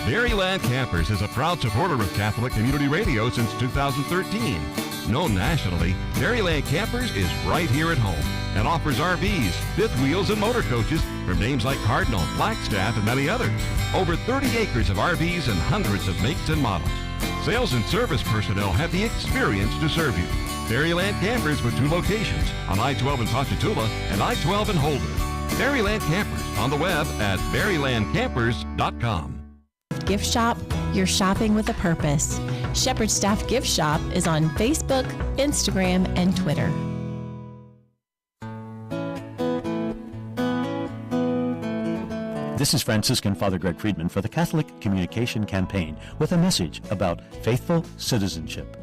Dairyland Campers is a proud supporter of Catholic Community Radio since 2013. Known nationally, Dairyland Campers is right here at home and offers RVs, fifth wheels, and motor coaches from names like Cardinal, Flagstaff, and many others. Over 30 acres of RVs and hundreds of makes and models. Sales and service personnel have the experience to serve you. Berryland Campers with 2 locations on I-12 in Ponchatoula and I-12 in Holder. Berryland Campers on the web at berrylandcampers.com. Gift Shop, you're shopping with a purpose. Shepherd Staff Gift Shop is on Facebook, Instagram, and Twitter. This is Franciscan Father Greg Friedman for the Catholic Communication Campaign with a message about faithful citizenship.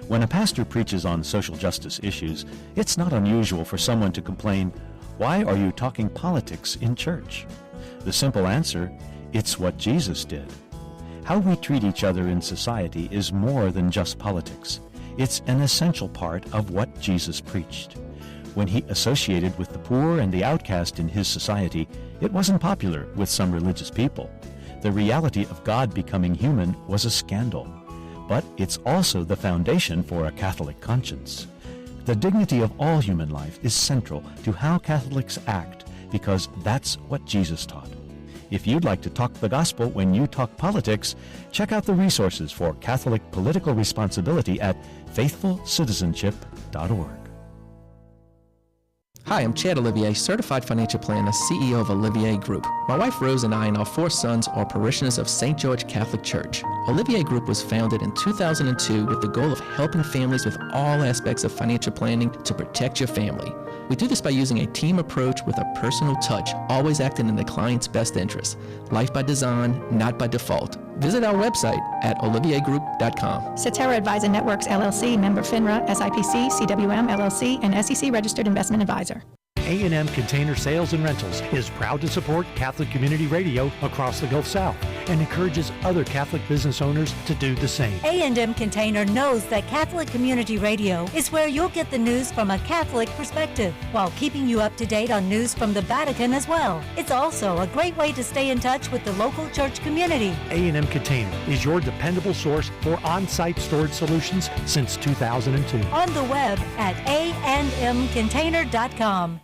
When a pastor preaches on social justice issues, it's not unusual for someone to complain, "Why are you talking politics in church?" The simple answer, it's what Jesus did. How we treat each other in society is more than just politics. It's an essential part of what Jesus preached. When he associated with the poor and the outcast in his society, it wasn't popular with some religious people. The reality of God becoming human was a scandal. But it's also the foundation for a Catholic conscience. The dignity of all human life is central to how Catholics act because that's what Jesus taught. If you'd like to talk the gospel when you talk politics, check out the resources for Catholic political responsibility at faithfulcitizenship.org. Hi, I'm Chad Olivier, Certified Financial Planner, CEO of Olivier Group. My wife Rose and I and our 4 sons are parishioners of St. George Catholic Church. Olivier Group was founded in 2002 with the goal of helping families with all aspects of financial planning to protect your family. We do this by using a team approach with a personal touch, always acting in the client's best interest. Life by design, not by default. Visit our website at oliviergroup.com. Cetera Advisor Networks, LLC, member FINRA, SIPC, CWM, LLC, and SEC Registered Investment Advisor. A&M Container Sales and Rentals is proud to support Catholic Community Radio across the Gulf South and encourages other Catholic business owners to do the same. A&M Container knows that Catholic Community Radio is where you'll get the news from a Catholic perspective while keeping you up to date on news from the Vatican as well. It's also a great way to stay in touch with the local church community. A&M Container is your dependable source for on-site storage solutions since 2002. On the web at andmcontainer.com.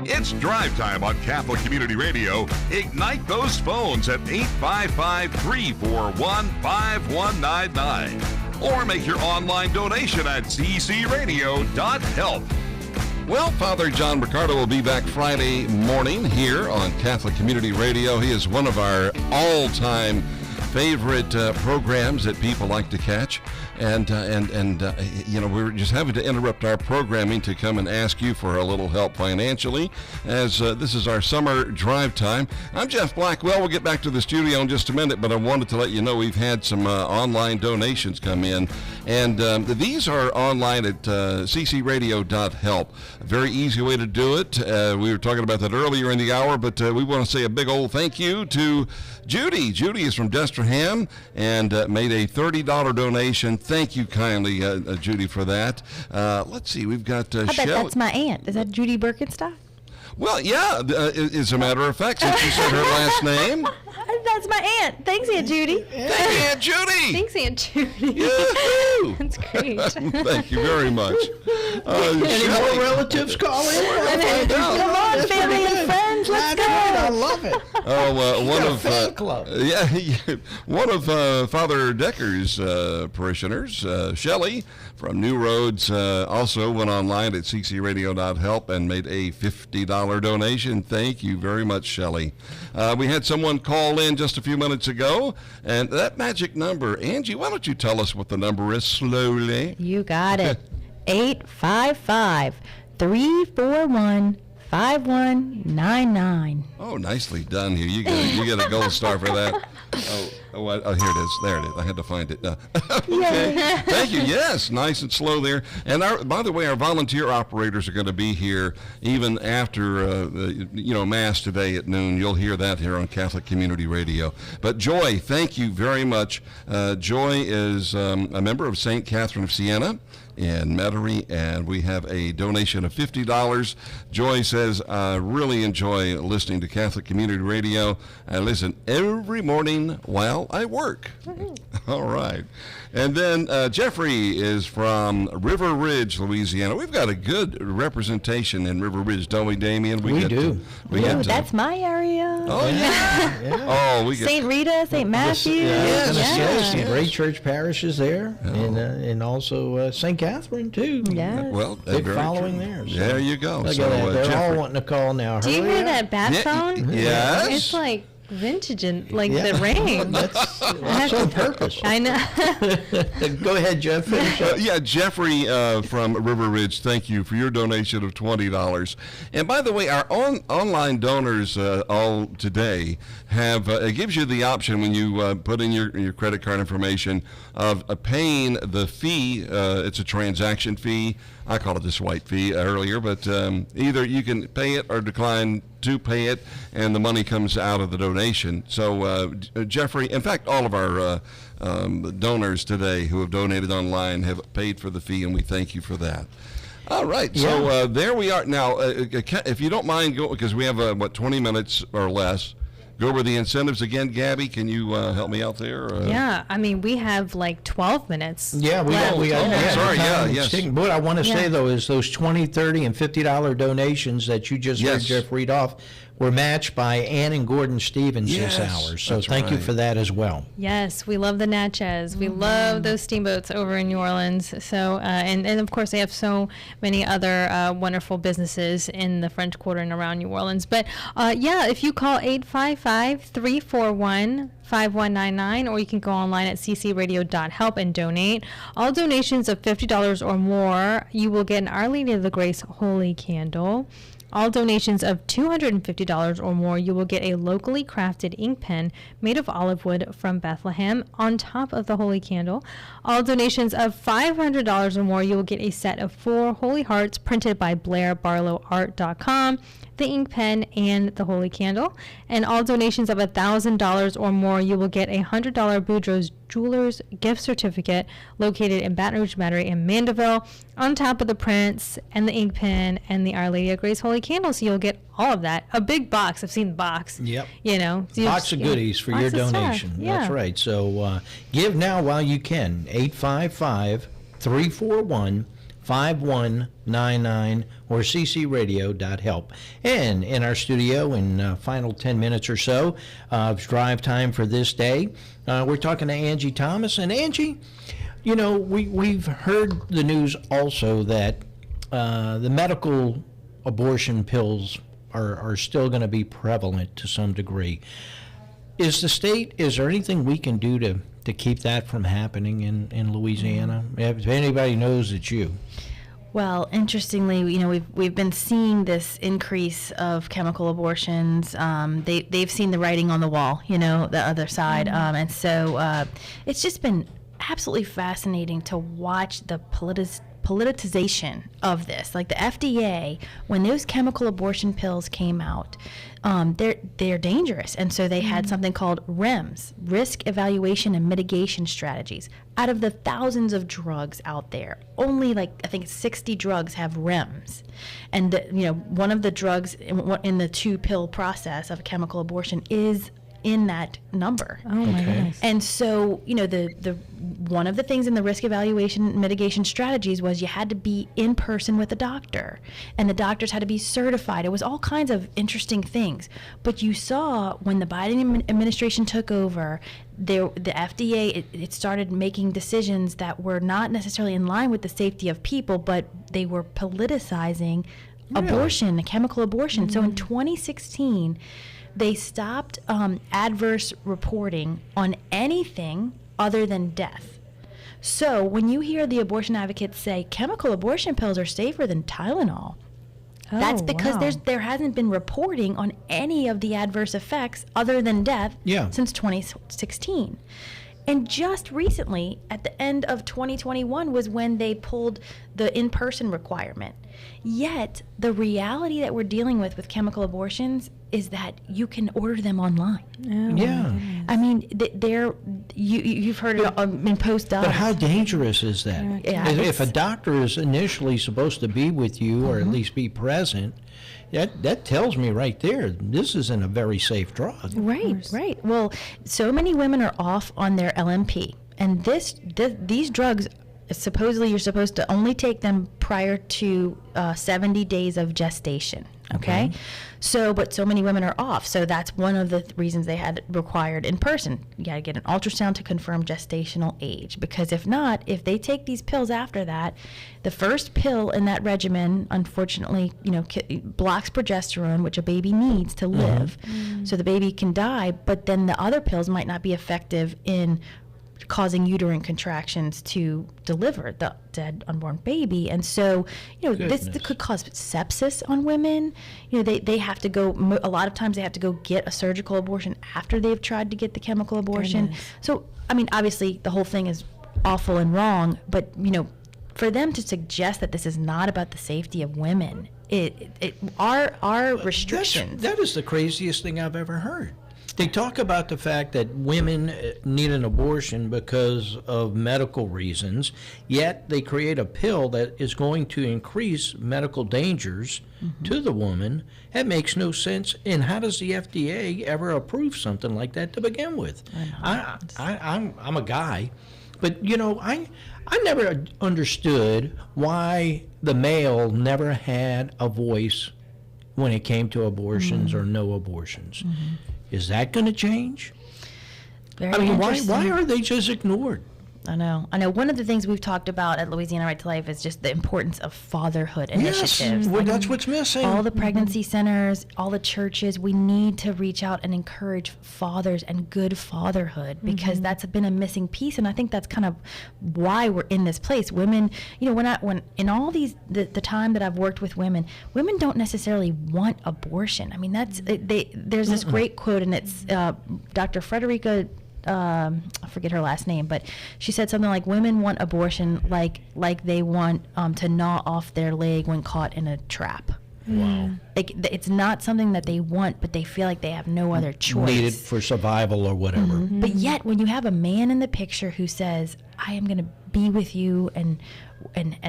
It's drive time on Catholic Community Radio. Ignite those phones at 855-341-5199. Or make your online donation at ccradio.help. Well, Father John Ricardo will be back Friday morning here on Catholic Community Radio. He is one of our all-time favorite programs that people like to catch. And you know, we're just having to interrupt our programming to come and ask you for a little help financially, as this is our summer drive time. I'm Jeff Blackwell. We'll get back to the studio in just a minute, but I wanted to let you know we've had some online donations come in, and these are online at ccradio.help. A very easy way to do it. We were talking about that earlier in the hour, but we want to say a big old thank you to Judy. Judy is from Desterham and made a $30 donation. Thank you kindly, Judy, for that. Let's see, we've got I bet Shelley. that's my aunt. Is that Judy Birkenstock? Well, yeah, as a matter of fact, since you said her last name. That's my aunt. Thanks, Aunt Judy. Thank you, Aunt Judy. Thanks, Aunt Judy. Yahoo! That's great. Thank you very much. Any more relatives call in? Come on, family and friends, let's go. I love it. Oh, one of fan club. one of Father Decker's parishioners, Shelley from New Roads, also went online at ccradio.help and made a $50 donation. Thank you very much, Shelley. We had someone call in just a few minutes ago, and that magic number, Angie, why don't you tell us what the number is slowly? You got it. 855-341-5199. Oh, nicely done here. You get a gold star for that. Oh, here it is. There it is. I had to find it. Okay. Thank you. Yes, nice and slow there. And by the way, our volunteer operators are going to be here even after Mass today at noon. You'll hear that here on Catholic Community Radio. But Joy, thank you very much. Joy is a member of St. Catherine of Siena in Metairie, and we have a donation of $50. Joy says, I really enjoy listening to Catholic Community Radio. I listen every morning while Well, I work. All right. And then Jeffrey is from River Ridge, Louisiana. We've got a good representation in River Ridge, don't we, Damien? We do. That's my area. Oh, yeah. Oh, we get St. Rita, St. Matthew. Yes. Some great church parishes there, and also St. Catherine too. Yeah. Well, big very following true. there. So. There you go. Look So, at that. They're Jeffrey. all wanting to call now. Do you Hurry hear up. that bat phone? Yes. It's like vintage and like the ring. That's on purpose. I know. Go ahead, Jeff. Finish up. Yeah, Jeffrey from River Ridge, thank you for your donation of $20. And by the way, our online donors all today have, it gives you the option when you put in your credit card information of paying the fee. It's a transaction fee. I called it the swipe fee earlier, but either you can pay it or decline to pay it, and the money comes out of the donation. So, Jeffrey, in fact, all of our donors today who have donated online have paid for the fee, and we thank you for that. All right, so there we are. Now, if you don't mind, because we have, 20 minutes or less, go over the incentives again. Gabby, can you help me out there? Yeah, I mean, we have like 12 minutes. Yeah, we got. Yes. What I want to say, though, is those $20, $30, and $50 donations that you just heard Jeff read off were matched by Ann and Gordon Stevens this hour. So thank you for that as well. Yes, we love the Natchez. We love those steamboats over in New Orleans. So, and of course, they have so many other wonderful businesses in the French Quarter and around New Orleans. But if you call 855-341-5199, or you can go online at ccradio.help and donate. All donations of $50 or more, you will get an Our Lady of the Grace Holy Candle. All donations of $250 or more, you will get a locally crafted ink pen made of olive wood from Bethlehem on top of the Holy Candle. All donations of $500 or more, you will get a set of 4 Holy Hearts printed by BlairBarlowArt.com, the ink pen, and the Holy Candle. And all donations of $1,000 or more, you will get a $100 Boudreaux's Jewelers gift certificate located in Baton Rouge, Metairie, and Mandeville, on top of the prints and the ink pen and the Our Lady of Grace Holy Candle. So you'll get all of that. A big box. I've seen the box. Yep. You know. Box of goodies for your donation. That's right. So give now while you can. 855-341-5199 or ccradio.help. And in our studio, in final 10 minutes or so of drive time for this day, we're talking to Angie Thomas. And Angie, you know, we've heard the news also that the medical abortion pills are still going to be prevalent to some degree. Is there anything we can do to keep that from happening in Louisiana? If anybody knows, it's you. Well, interestingly, you know, we've been seeing this increase of chemical abortions. They've seen the writing on the wall, you know, the other side, and so it's just been absolutely fascinating to watch the politicization of this. Like the FDA, when those chemical abortion pills came out, they're dangerous, and so they had something called REMS, Risk Evaluation and Mitigation Strategies. Out of the thousands of drugs out there, only I think 60 drugs have REMS, and one of the drugs in the 2-pill process of a chemical abortion is in that number. Oh my goodness. And so, you know, the one of the things in the risk evaluation and mitigation strategies was you had to be in person with a doctor, and the doctors had to be certified. It was all kinds of interesting things. But you saw when the Biden administration took over, the FDA, it started making decisions that were not necessarily in line with the safety of people, but they were politicizing abortion, chemical abortion. So in 2016, they stopped adverse reporting on anything other than death. So when you hear the abortion advocates say chemical abortion pills are safer than Tylenol, that's because there hasn't been reporting on any of the adverse effects other than death since 2016. And just recently, at the end of 2021, was when they pulled the in-person requirement. Yet, the reality that we're dealing with chemical abortions is that you can order them online. I mean, you've heard it in post-op. But how dangerous is that? Yeah, if a doctor is initially supposed to be with you or at least be present, that tells me right there, this isn't a very safe drug. Right. Well, so many women are off on their LMP, and these drugs, supposedly you're supposed to only take them prior to 70 days of gestation. Okay. But so many women are off. So that's one of the reasons they had required in person. You got to get an ultrasound to confirm gestational age, because if not, if they take these pills after that, the first pill in that regimen, unfortunately, blocks progesterone, which a baby needs to live. So the baby can die, but then the other pills might not be effective in causing uterine contractions to deliver the dead unborn baby. And so, this could cause sepsis on women. They have to go, a lot of times they have to go get a surgical abortion after they've tried to get the chemical abortion. Goodness. So, obviously the whole thing is awful and wrong, but, for them to suggest that this is not about the safety of women, our restrictions. That is the craziest thing I've ever heard. They talk about the fact that women need an abortion because of medical reasons, yet they create a pill that is going to increase medical dangers to the woman. That makes no sense. And how does the FDA ever approve something like that to begin with? I'm a guy, but I never understood why the male never had a voice when it came to abortions or no abortions. Is that going to change? Why are they just ignored? I know. One of the things we've talked about at Louisiana Right to Life is just the importance of fatherhood initiatives. Yes, that's what's missing. All the pregnancy centers, all the churches, we need to reach out and encourage fathers and good fatherhood, because that's been a missing piece. And I think that's kind of why we're in this place. Women, when in all these, the time that I've worked with women don't necessarily want abortion. There's this great quote, and it's Dr. Frederica, I forget her last name, but she said something like, women want abortion like they want to gnaw off their leg when caught in a trap. Wow. It's not something that they want, but they feel like they have no other choice. Needed for survival or whatever. But yet, when you have a man in the picture who says, I am going to be with you and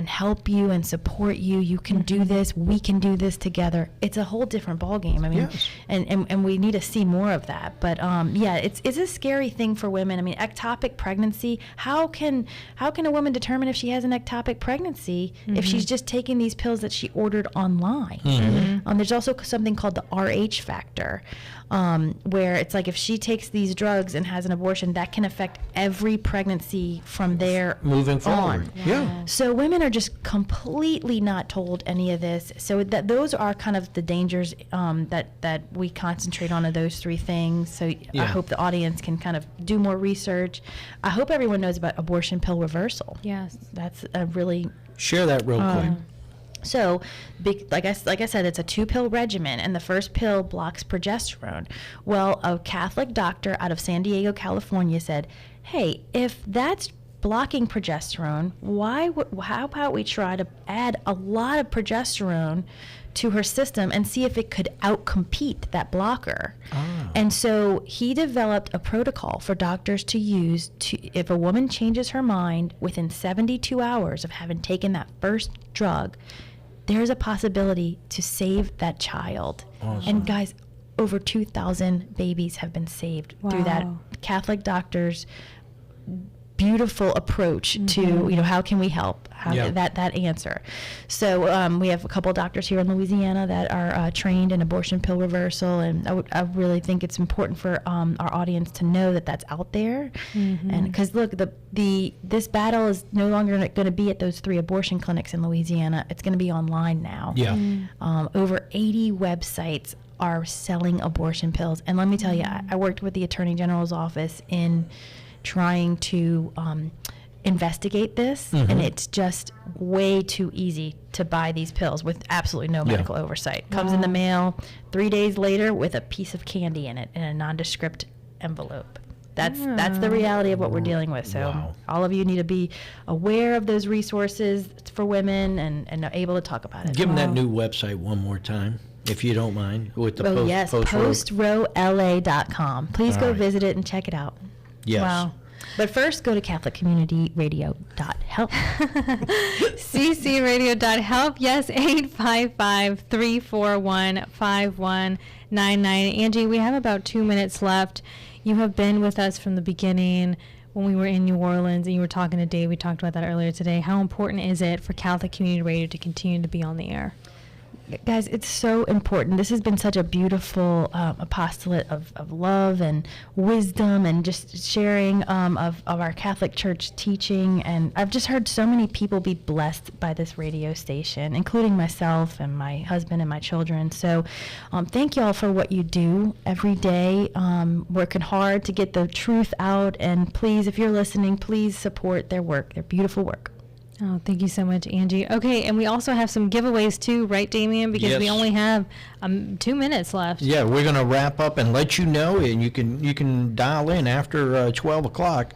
help you and support you, you can do this, we can do this together, it's a whole different ballgame. Yes. and we need to see more of that. But it's a scary thing for women. Ectopic pregnancy, how can a woman determine if she has an ectopic pregnancy if she's just taking these pills that she ordered online? There's also something called the RH factor, where it's like if she takes these drugs and has an abortion, that can affect every pregnancy from there moving forward. Yeah. So women are just completely not told any of this. So those are kind of the dangers that we concentrate on, of those three things. So I hope the audience can kind of do more research. I hope everyone knows about abortion pill reversal. Yes. That's a really... Share that real quick. So, like I said, it's a 2-pill regimen, and the first pill blocks progesterone. Well, a Catholic doctor out of San Diego, California said, hey, if that's blocking progesterone, how about we try to add a lot of progesterone to her system and see if it could outcompete that blocker. And so he developed a protocol for doctors to use if a woman changes her mind within 72 hours of having taken that first drug, there's a possibility to save that child. Awesome. And guys, over 2,000 babies have been saved through that Catholic doctor's beautiful approach to, how can we help? That answer. So we have a couple of doctors here in Louisiana that are trained in abortion pill reversal, and I really think it's important for our audience to know that that's out there. And because look, this battle is no longer going to be at those 3 abortion clinics in Louisiana. It's going to be online now. Over 80 websites are selling abortion pills, and let me tell you, I worked with the Attorney General's office in trying to investigate this, and it's just way too easy to buy these pills with absolutely no medical oversight. Comes in the mail 3 days later with a piece of candy in it in a nondescript envelope. That's the reality of what we're dealing with. So all of you need to be aware of those resources for women and able to talk about it. Give them that new website one more time, if you don't mind, with the postrowla.com. Please go visit it and check it out. Yes. Wow. But first, go to CatholicCommunityRadio.help. ccradio.help. Yes, 855-341-5199. Angie, we have about 2 minutes left. You have been with us from the beginning when we were in New Orleans, and you were talking to Dave. We talked about that earlier today. How important is it for Catholic Community Radio to continue to be on the air? Guys, it's so important. This has been such a beautiful apostolate of love and wisdom and just sharing of our Catholic Church teaching. And I've just heard so many people be blessed by this radio station, including myself and my husband and my children. So thank you all for what you do every day, working hard to get the truth out. And please, if you're listening, please support their work, their beautiful work. Oh, thank you so much, Angie. Okay, and we also have some giveaways too, right, Damien? Because we only have 2 minutes left. Yeah, we're going to wrap up and let you know, and you can dial in after 12 o'clock,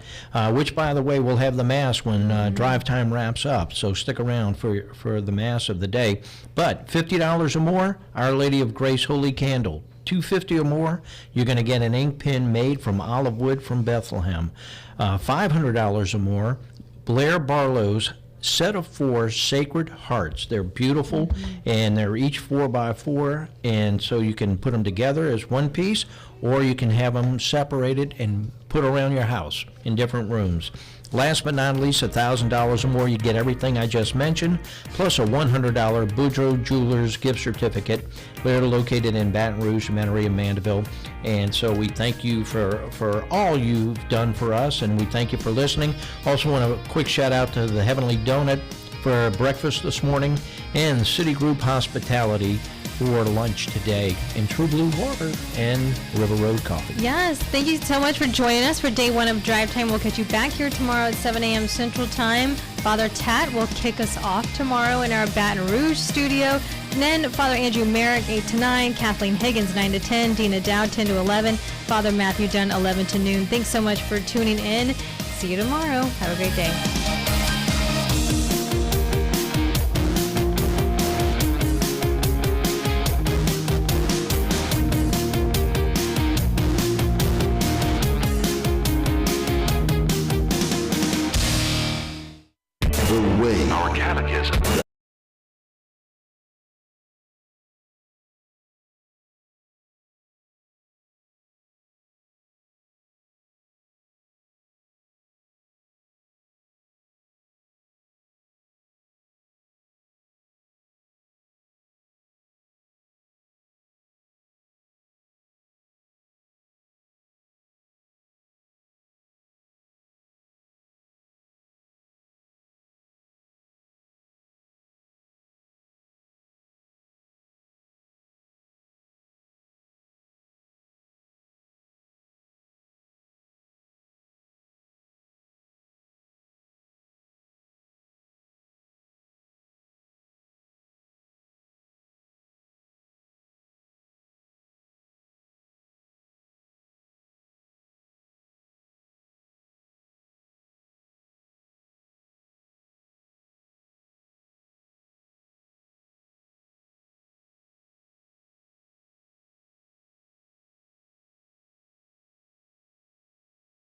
which, by the way, we'll have the Mass when drive time wraps up, so stick around for the Mass of the day. But $50 or more, Our Lady of Grace Holy Candle. $250 or more, you're going to get an ink pen made from olive wood from Bethlehem. $500 or more, Blair Barlow's set of 4 Sacred Hearts. They're beautiful, and they're each 4x4, and so you can put them together as one piece, or you can have them separated and put around your house in different rooms. Last but not least, $1,000 or more, you get everything I just mentioned, plus a $100 Boudreaux Jewelers gift certificate. They're located in Baton Rouge, Metairie, and Mandeville. And so we thank you for all you've done for us, and we thank you for listening. Also want a quick shout out to the Heavenly Donut for breakfast this morning, and Citigroup Hospitality for lunch today, and True Blue Water and River Road Coffee. Yes, thank you so much for joining us for day 1 of Drive Time. We'll catch you back here tomorrow at 7 a.m. Central Time. Father Tat will kick us off tomorrow in our Baton Rouge studio. And then Father Andrew Merrick, 8 to 9, Kathleen Higgins, 9 to 10, Dina Dowd, 10 to 11, Father Matthew Dunn, 11 to noon. Thanks so much for tuning in. See you tomorrow. Have a great day. The way. Our catechism.